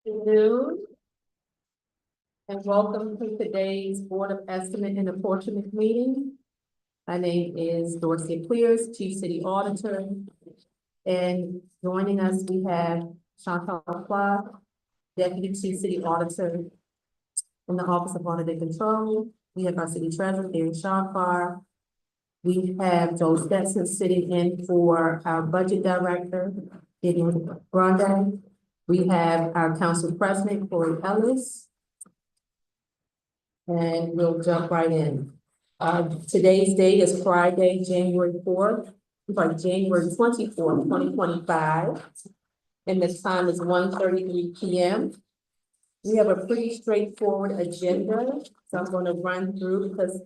Afternoon, and welcome to today's Board of Estimate and Apportionment meeting. My name is Dorothy Clears, Chief City Auditor. And joining us, we have Chantal Clark, Deputy Chief City Auditor in the Office of Audit and Control. We have our City Treasurer, Gary Shankar. We have Joe Stetson sitting in for our Budget Director, Gideon Grande. We have our Council President, Corey Ellis. And we'll jump right in. Today's date is Friday, January 24th, 2025. And this time is 1:33 p.m. We have a pretty straightforward agenda, so I'm going to run through because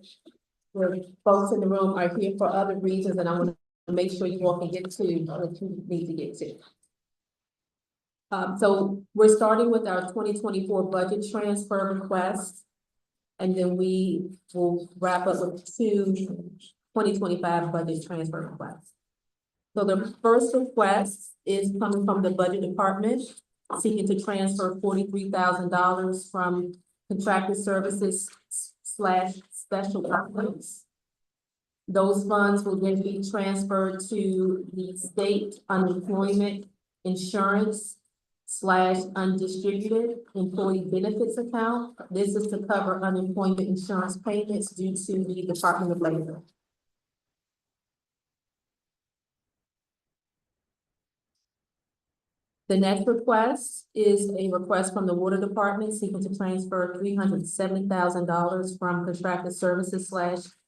the folks in the room are here for other reasons, and I want to make sure you all can get to what you need to get to. So we're starting with our 2024 budget transfer request. And then we will wrap up with two 2025 budget transfer requests. So the first request is coming from the Budget Department, seeking to transfer $43,000 from contracted services / special projects. Those funds will then be transferred to the state unemployment insurance / undistributed employee benefits account. This is to cover unemployment insurance payments due to the Department of Labor. The next request is a request from the Water Department seeking to transfer $370,000 from contracted services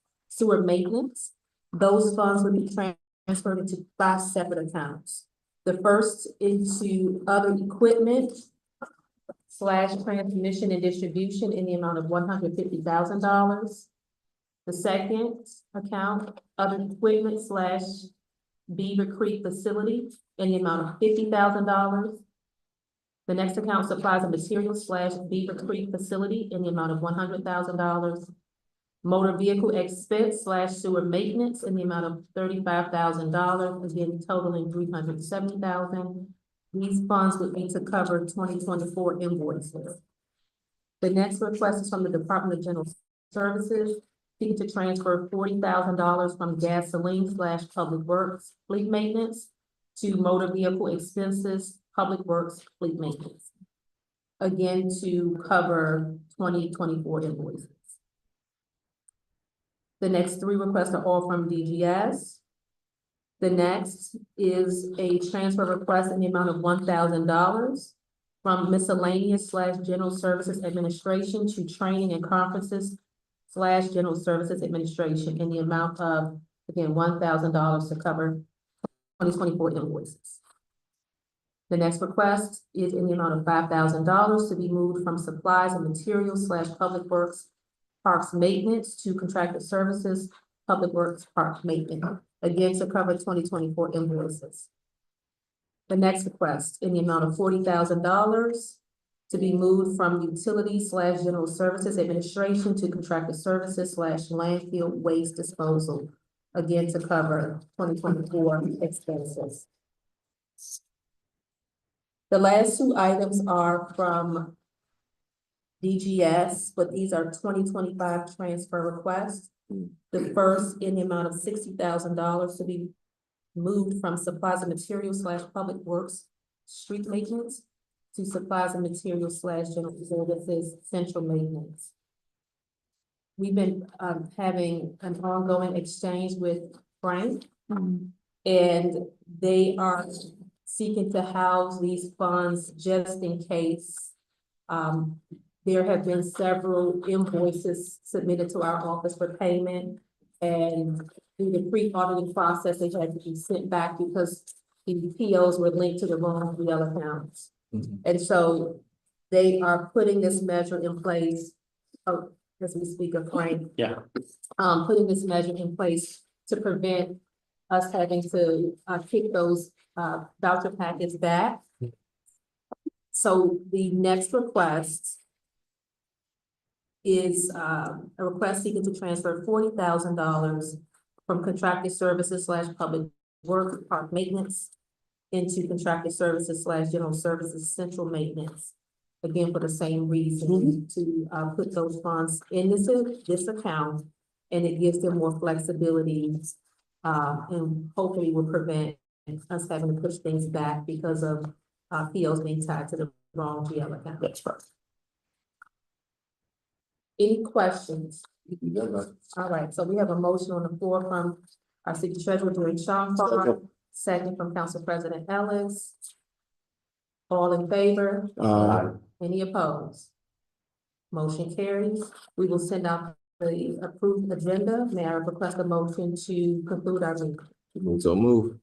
/ sewer maintenance. Those funds will be transferred into 5 separate accounts. The first into other equipment / transmission and distribution in the amount of $150,000. The second account, other equipment / Beaver Creek facility in the amount of $50,000. The next account, supplies and materials / Beaver Creek facility in the amount of $100,000. Motor vehicle expense / sewer maintenance in the amount of $35,000, again totaling $370,000. These funds would be to cover 2024 invoices. The next request is from the Department of General Services, seeking to transfer $40,000 from gasoline / public works fleet maintenance to motor vehicle expenses, public works fleet maintenance. Again, to cover 2024 invoices. The next 3 requests are all from DGS. The next is a transfer request in the amount of $1,000 from miscellaneous / general services administration to training and conferences / general services administration in the amount of, again, $1,000 to cover 2024 invoices. The next request is in the amount of $5,000 to be moved from supplies and materials / public works parks maintenance to contracted services, public works park maintenance, again to cover 2024 invoices. The next request in the amount of $40,000 to be moved from utilities / general services administration to contracted services / landfill waste disposal, again to cover 2024 expenses. The last two items are from DGS, but these are 2025 transfer requests. The first in the amount of $60,000 to be moved from supplies and materials / public works, street maintenance, to supplies and materials / general services, central maintenance. We've been, having an ongoing exchange with Frank. And they are seeking to house these funds just in case. There have been several invoices submitted to our office for payment. And through the pre-auditing process, they had to be sent back because the POs were linked to the wrong GL accounts. And so they are putting this measure in place, as we speak of Frank. Yeah. Putting this measure in place to prevent us having to, kick those, voucher packets back. So the next request is, a request seeking to transfer $40,000 from contracted services / public works, park maintenance, into contracted services / general services, central maintenance. Again, for the same reason, to, put those funds in this account, and it gives them more flexibility, and hopefully will prevent us having to push things back because of, POs being tied to the wrong GL account. That's right. Any questions? All right, so we have a motion on the floor from our city treasurer, Jerry Shaw, second from Council President Ellis. All in favor? Any opposed? Motion carries. We will send out the approved agenda. May I request a motion to conclude our meeting? So move.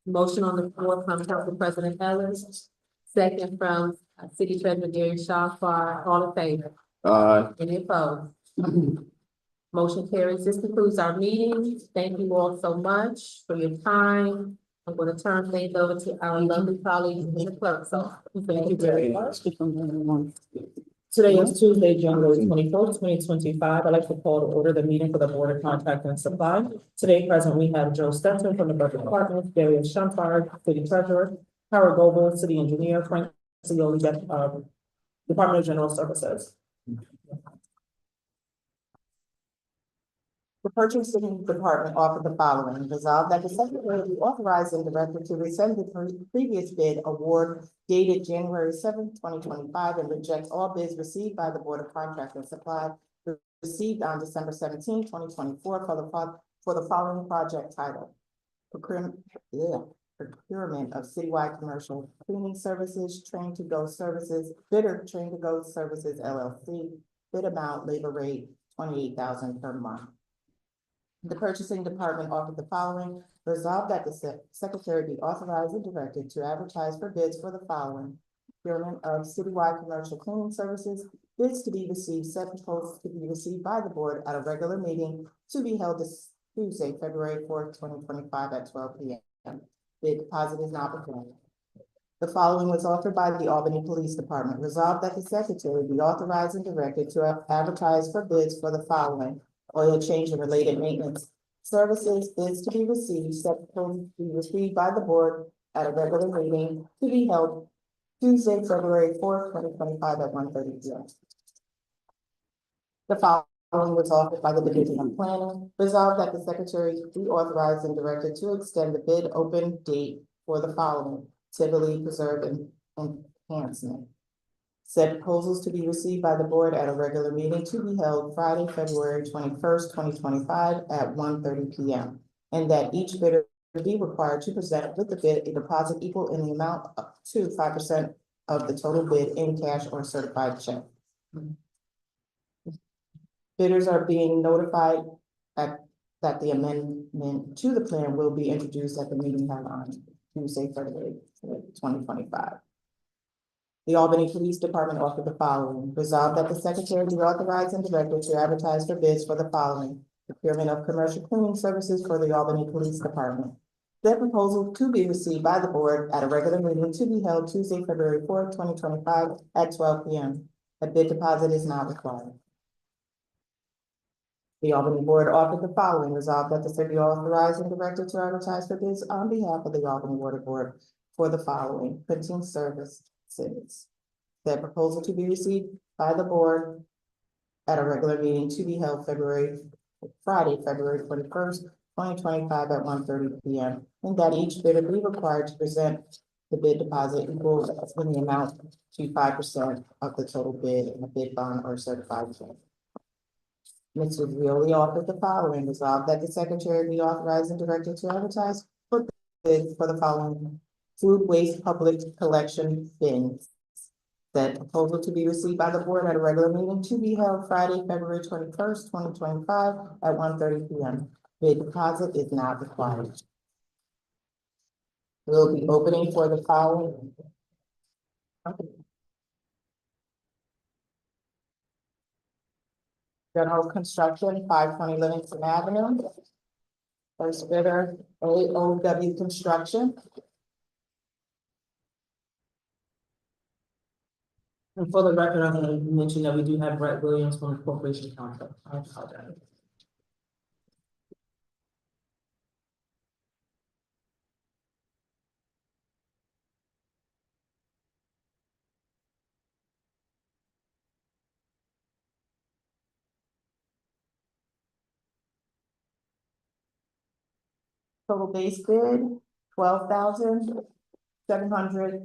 Motion on the floor from Council President Ellis, second from City Treasurer Gary Shaw. All in favor? Any opposed? Motion carries. This concludes our meeting. Thank you all so much for your time. I'm going to turn things over to our lovely colleagues in the clerk's office. Thank you very much. Today is Tuesday, January 21st, 2025. I'd like to call to order the meeting for the Board of Contract and Supply. Today present, we have Joe Stetson from the Budget Department, Darius Shumpard, City Treasurer, Howard Goble, City Engineer, Frank Cioli, Department of General Services. The Purchasing Department offered the following: resolved that the Secretary be authorized and directed to rescind the previous bid award dated January 7th, 2025, and reject all bids received by the Board of Contract and Supply received on December 17th, 2024 for the following project title: procurement of citywide commercial cleaning services, Train to Go Services, bidder Train to Go Services LLC, bid amount, labor rate, $28,000 per month. The Purchasing Department offered the following: resolved that the Secretary be authorized and directed to advertise for bids for the following: procurement of citywide commercial cleaning services, bids to be received, set proposals to be received by the board at a regular meeting to be held this Tuesday, February 4th, 2025 at 12 p.m. Bid deposit is not required. The following was offered by the Albany Police Department: resolved that the Secretary be authorized and directed to advertise for bids for the following: oil change and related maintenance services, bids to be received, set to be received by the board at a regular meeting to be held Tuesday, February 4th, 2025 at 1:30 p.m. The following was offered by the Division of Planning: resolved that the Secretary be authorized and directed to extend the bid open date for the following: Tivoli Preserve and Enhancement. Said proposals to be received by the board at a regular meeting to be held Friday, February 21st, 2025 at 1:30 p.m. And that each bidder be required to present with the bid a deposit equal in the amount up to 5% of the total bid in cash or certified check. Bidders are being notified that the amendment to the plan will be introduced at the meeting held on Tuesday, February 2025. The Albany Police Department offered the following: resolved that the Secretary be authorized and directed to advertise for bids for the following: procurement of commercial cleaning services for the Albany Police Department. That proposal to be received by the board at a regular meeting to be held Tuesday, February 4th, 2025 at 12 p.m. A bid deposit is not required. The Albany Board offered the following: resolved that the city authorized and directed to advertise for bids on behalf of the Albany Water Board for the following printing services. The proposal to be received by the board at a regular meeting to be held Friday, February 21st, 2025 at 1:30 p.m. And that each bidder be required to present the bid deposit equal in the amount to 5% of the total bid and a bid bond or certified check. Mr. Rioli offered the following: resolved that the secretary be authorized and directed to advertise for bids for the following food waste public collection bins. That proposal to be received by the board at a regular meeting to be held Friday, February 21st, 2025 at 1:30 p.m. Bid deposit is not required. We'll be opening for the following. General Construction, 520 Livingston Avenue. First bidder, AOW Construction. And for the record, I'm gonna mention that we do have Brett Williams from the corporation contract. I apologize. Total base bid, 12,700.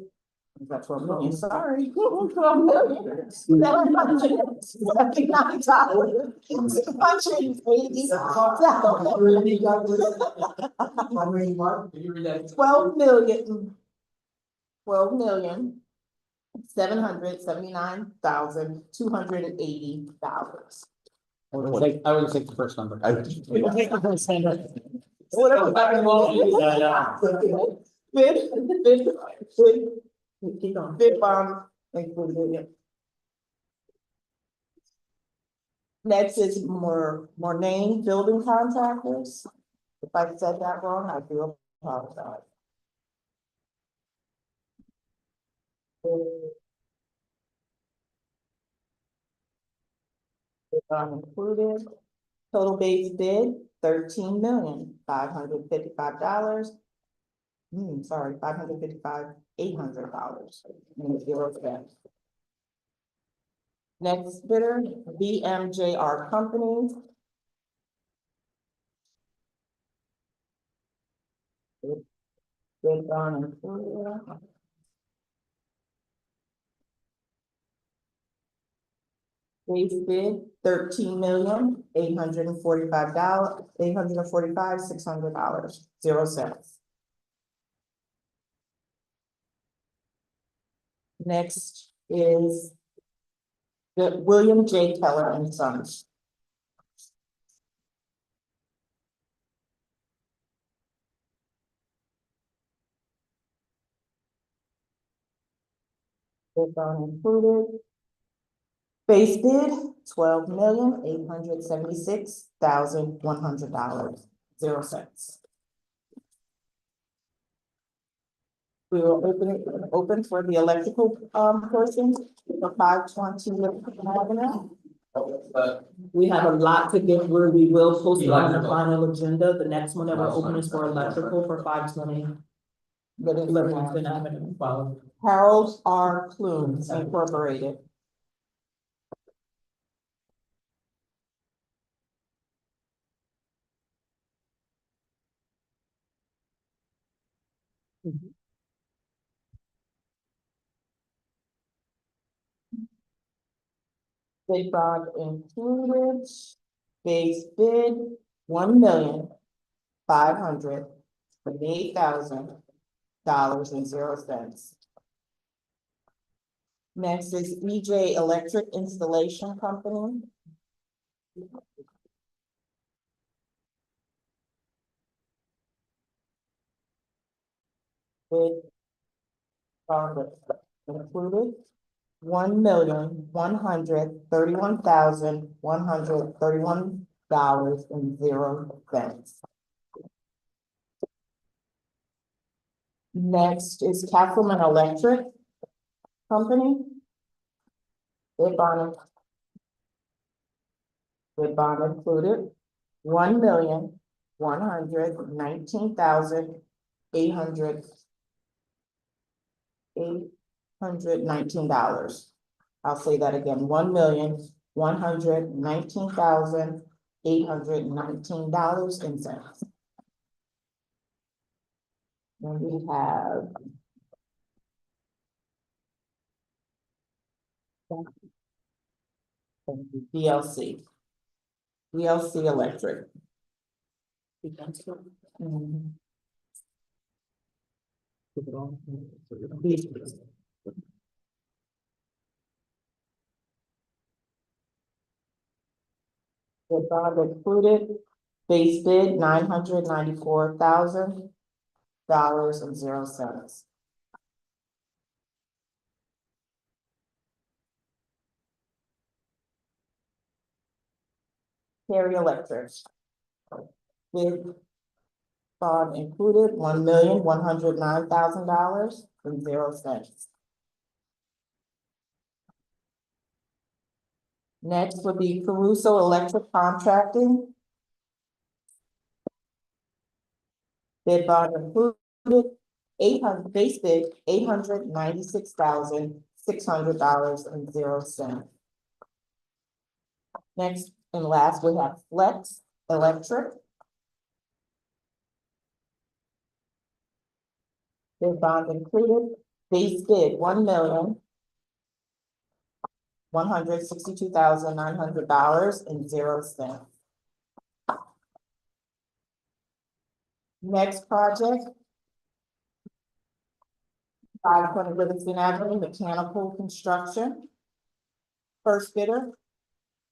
Is that 12 million? Sorry. 12,000,779,680. $12,779,280. I would take the first number. Whatever. Keep going. Bid bond included. Next is Mornane Building Contractors. If I said that wrong, I do apologize. Bid bond included. Total base bid, $13,555,000. $555,800. Next bidder, BMJR Company. Bid bond included. Base bid, $13,845,600, 0 cents. Next is the William J. Keller and Sons. Bid bond included. Base bid, $12,876,100, 0 cents. We will open for the electrical portion for 520 Livingston Avenue. We have a lot to get where we will post it on the final agenda. The next one that we're opening is for electrical for 520 Livingston Avenue. Harold R. Clunes Incorporated. Bid bond included. Base bid, $1,528,000 Next is EJ Electric Installation Company. Bid bond included. $1,131,131.00. Next is Castleman Electric Company. Bid bond included. $1,119,800. $1,819. I'll say that again, $1,119,819.10. Then we have VLC. VLC Electric. Mhm. The bond included, base bid $994,000.00. Perry Electric. Bid bond included $1,109,000.00. Next would be Caruso Electric Contracting. Bid bond included base bid $896,600.00. Next and last, we have Flex Electric. Bid bond included, base bid $1,162,900.00. Next project. 520 Livingston Avenue, mechanical construction. First bidder,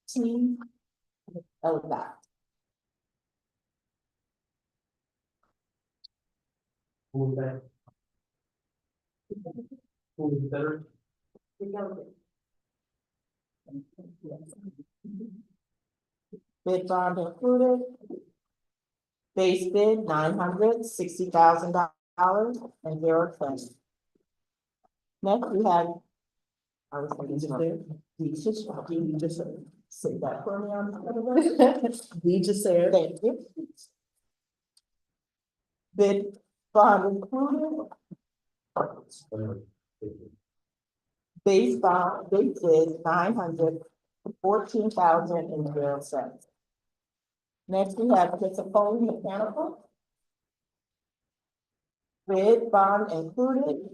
Team LDOT. Move that. Move better. Bid bond included. Base bid $960,000.00. Next, we have. I was thinking to there. You just say that for me on. We just say, thank you. Bid bond included. Base bond, base bid $914,000.00. Next, we have Apportionment Mechanical. Bid bond included.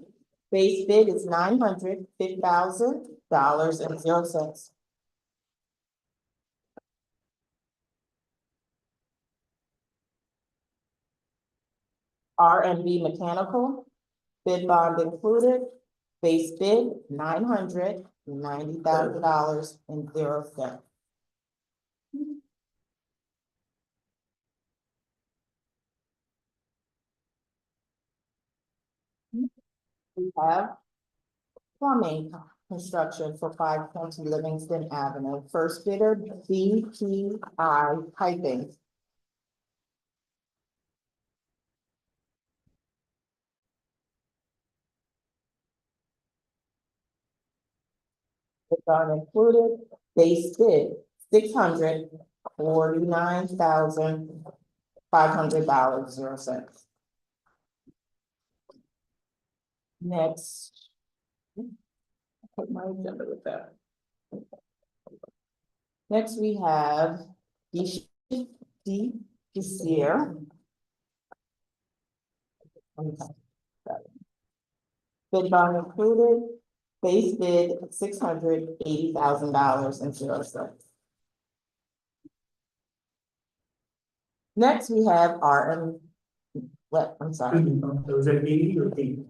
Base bid is $950,000.00. R&B Mechanical. Bid bond included. Base bid $990,000.00. We have plumbing construction for 520 Livingston Avenue. First bidder, BPI Piping. It's not included, base bid $649,500.00. Next. Put my agenda with that. Next, we have Desir. Bid bond included, base bid $680,000.00. Next, we have I'm sorry. Was that 80 or 80?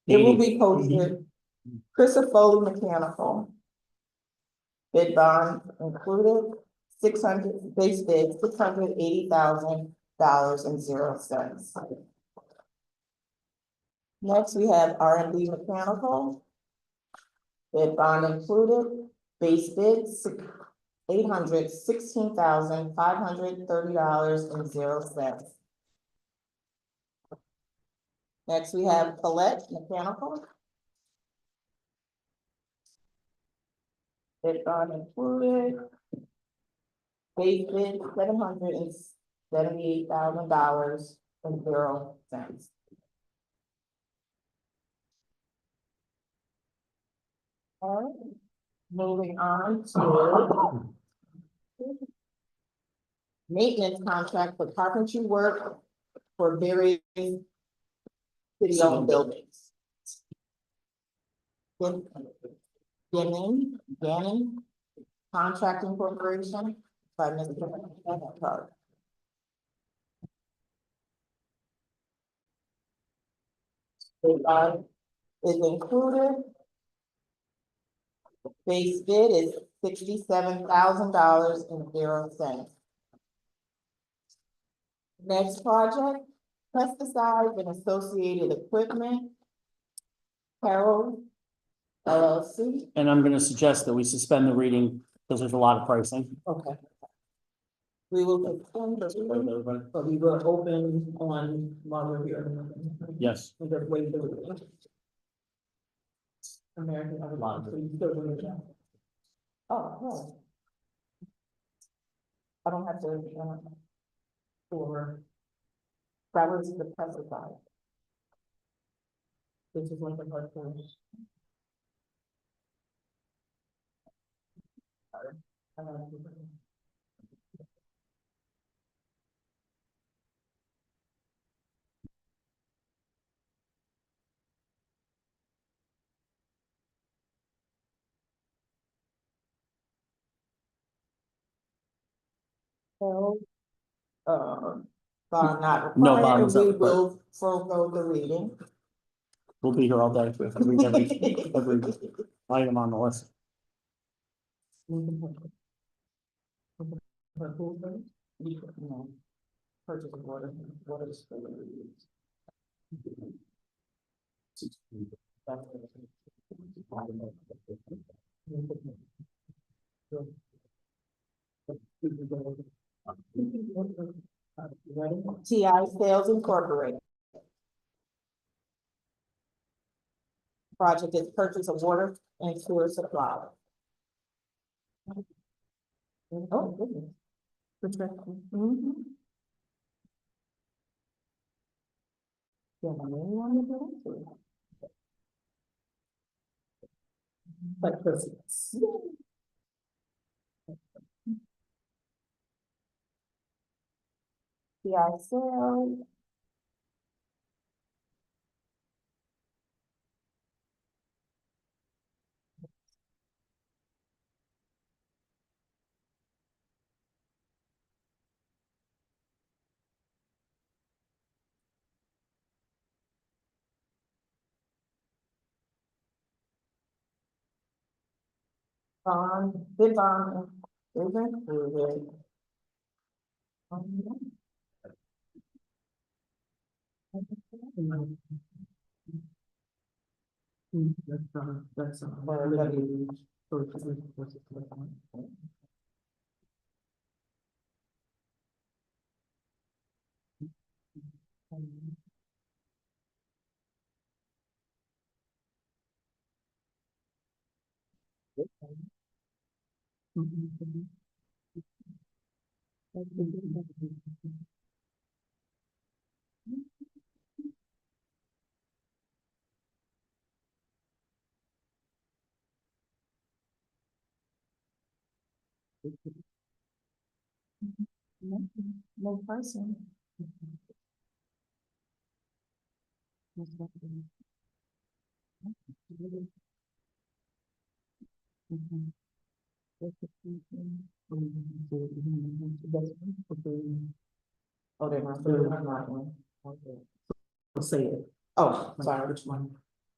It will be posted. Christopher Mechanical. Bid bond included, base bid $680,000.00. Next, we have R&B Mechanical. Bid bond included, base bid $816,530.00. Next, we have Colette Mechanical. Bid bond included, base bid $778,000.00. Alright, moving on to maintenance contract for carpentry work for various city-owned buildings. Gannon Contracting Corporation by Mr. Card. Is included. Base bid is $67,000.00. Next project, pesticides and associated equipment. Carroll LLC. And I'm gonna suggest that we suspend the reading because there's a lot of pricing. Okay. We will suspend the reading, but we will open on while we're here. Yes. We'll just wait for the reading. American. Lot of So you still doing it? Oh, no. I don't have to, for, that was the pesticide. This is one of our first. So, not No required, bond and is we up, but- will forego the reading. We'll be here all day if we have to read every item on the list. No. Purchase of water, water is. TI Sales Incorporated. Project is purchase of water and sewer supply. Oh, goodness. Mhm. Yeah, my name on it, too. But Christmas. TI Sales. Bid bond is included. That's. No person. Oh, they're not. Say it. Oh, sorry, which one?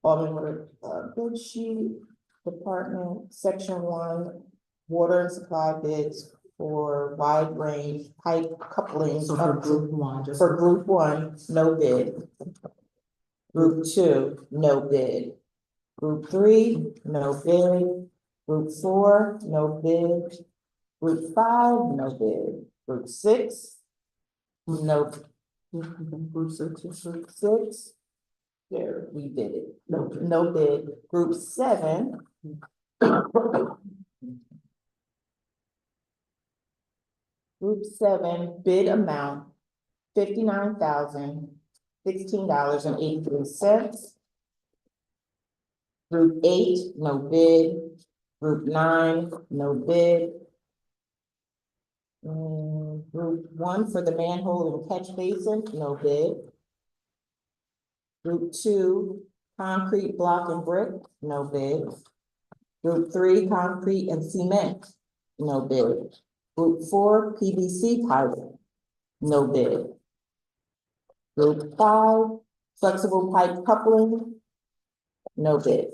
Alderman Woodard, bid sheet, department, section 1, water and supply bids for wide range pipe couplings. So for group one, just. For group 1, no bid. Group 2, no bid. Group 3, no bid. Group 4, no bid. Group 5, no bid. Group 6, no. Group 6, there, we did it. No bid. Group 7. Group 7 bid amount $59,016.83. Group 8, no bid. Group 9, no bid. Group 1 for the manhole and catch basin, no bid. Group 2, concrete block and brick, no bid. Group 3, concrete and cement, no bid. Group 4, PVC pipe, no bid. Group 5, flexible pipe coupling, no bid.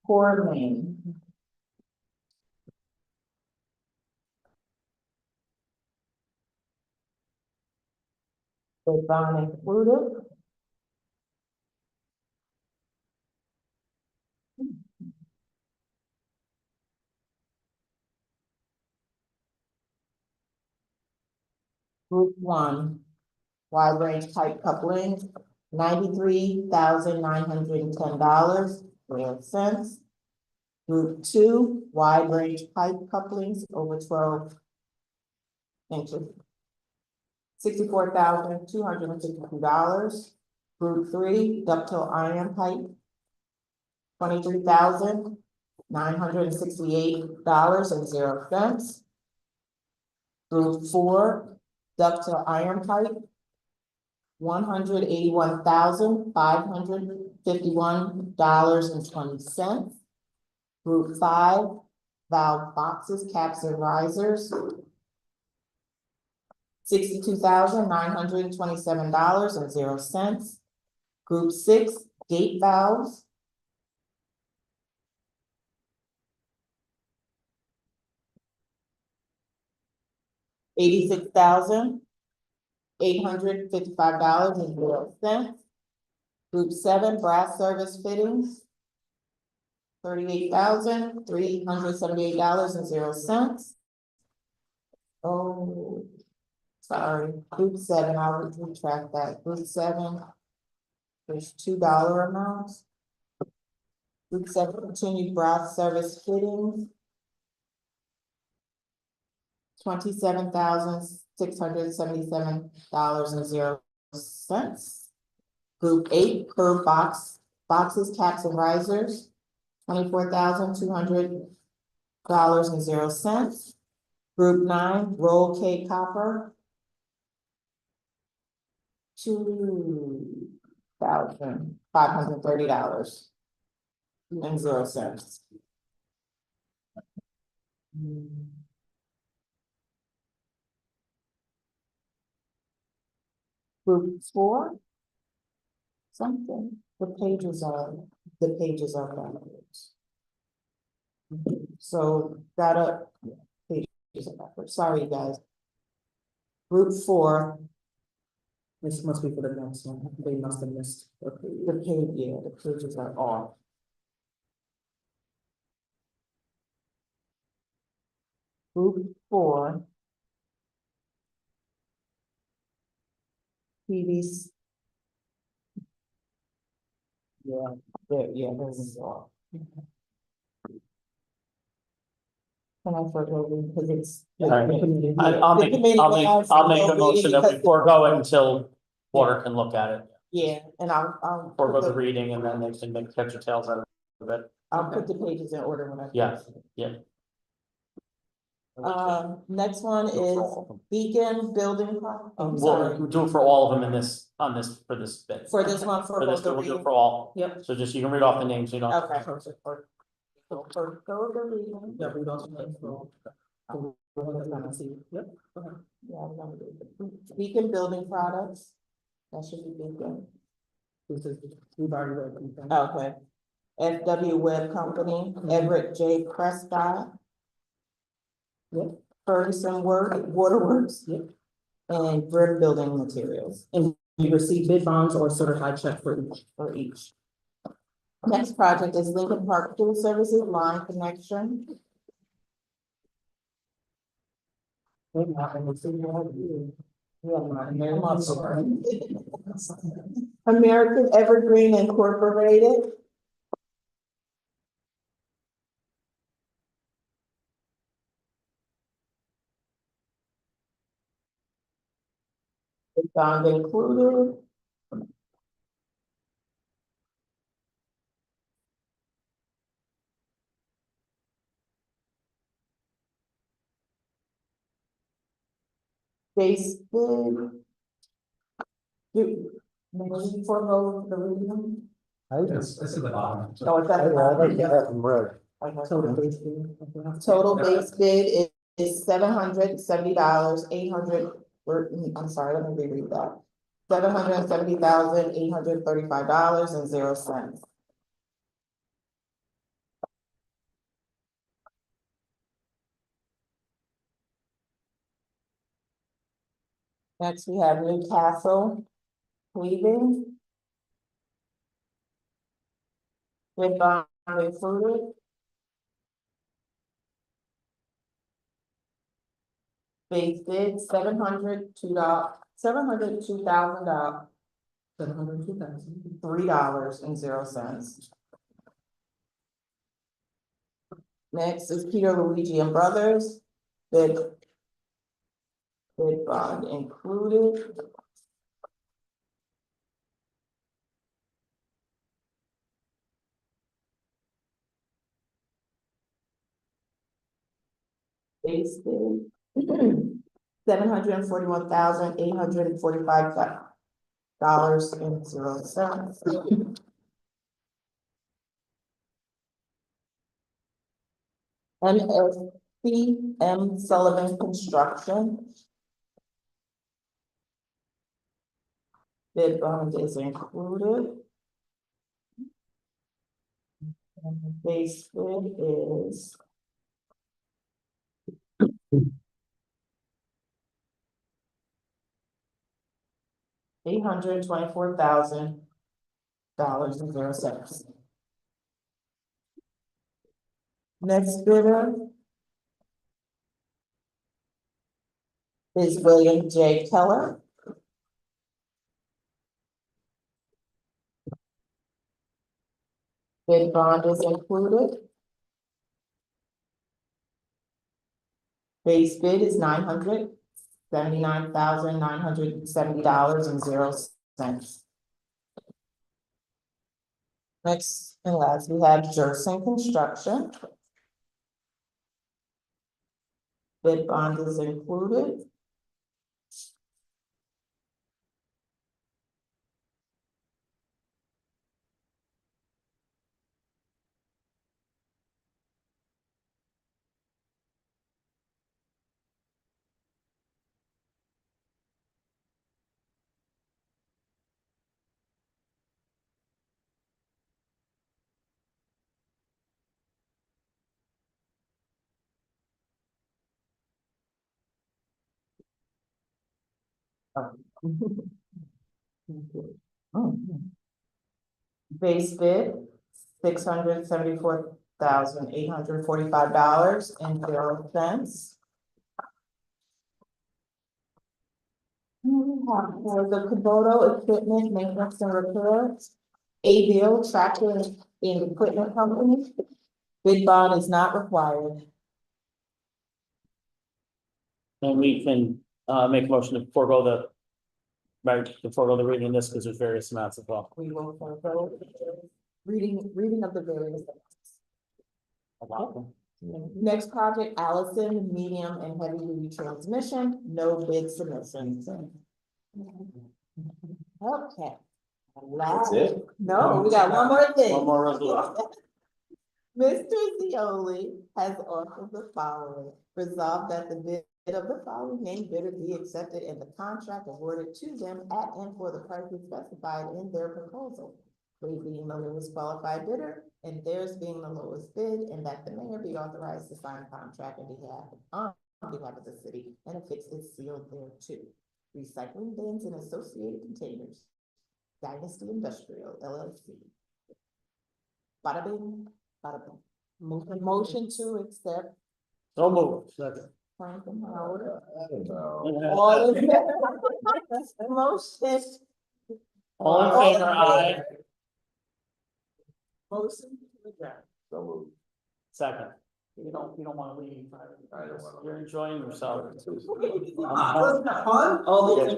Core main. Bid bond included. Group 1, wide range pipe coupling, $93,910.12. Group 2, wide range pipe couplings over 12 inches, $64,262. Group 3, ductile iron pipe, $23,968.00. Group 4, ductile iron pipe, $181,551.20. Group 5, valve boxes, caps and risers, $62,927.00. Group 6, gate valves, $86,855.00. Group 7, brass service fittings, $38,378.00. Oh, sorry, group 7, I'll retract that, group 7, there's $2 amounts. Group 7, continued brass service fittings, $27,677.00. Group 8, curb boxes, caps and risers, $24,200.00. Group 9, roll K copper, $2,530.00. Group 4, something, the pages are backwards. So pages are backwards, sorry, guys. Group 4, This must be for the next one. They must have missed. the pages are off. Group 4. PVC. There's off. Can I forego it because it's. I'll make a motion that we forego it until Water can look at it. Yeah, and I'll. Forego the reading and then they can make heads or tails out of it. I'll put the pages in order when I. Yeah, yeah. Next one is Beacon Building. We'll do it for all of them in this, for this bit. For this one, for For this, both we'll of do it you. for all. Yep. So just, you can read off the names, you know. Okay. So first, go to the reading. Yeah, we don't. Yep. Yeah, I'm gonna do it. Beacon Building Products. That should be Beacon. We've already read them. Okay. FW Web Company, Everett J. Prescott. Yep. Ferguson Waterworks. Yep. And Brick Building Materials And we received bid bonds or certified check for each. Next project is Lincoln Park Pool Services Line Connection. American Evergreen Incorporated. Bond included. Base bid. Maybe forego the reading? This is the bottom. No, it's at the bottom. Total base bid. Total base bid is $770, 800, I'm sorry, let me reread that. $770,835.00. Next, we have Newcastle, Cleveland. With bond included. Base bid, $702,000, $702,000. $3.00. Next is Peter Luigi and Brothers, bid bond included. Base bid, $741,845.00. MSC Sullivan Construction. Bid bond is included. And the base bid is. $824,000.00. Next bidder is William J. Keller. Bid bond is included. Base bid is $979,970.00. Next and last, we have Jerson Construction. Bid bond is included. Base bid, $674,845.00. For the Kubota Equipment Maintenance and Repairs, A-Bill Tractor and Equipment Company. Bid bond is not required. And we can, make a motion to forego the. Right, to forego the reading of this, because there's various amounts as well. We will forego reading of the various. Next project, Allison, medium and heavy duty transmission, no bid submissions. Okay. That's it? No, we got one more thing. One more resolution. Mr. Zioli has offered the following: resolved that the bid of the following named bidder be accepted and the contract awarded to them at and for the prices specified in their proposal. They being the lowest qualified bidder and theirs being the lowest bid, and that the mayor be authorized to sign a contract on behalf of the city and affix its seal thereto. Recycling bins and associated containers. Dynasty Industrial LLC. Bada bing, bada boom. Motion to accept. So moved. Second. Franklin Howard. All All in favor? Motion. in favor, aye. Motion to adjourn. So moved. Second. You don't wanna leave. I don't wanna You're enjoying yourself. Wasn't that fun? All those in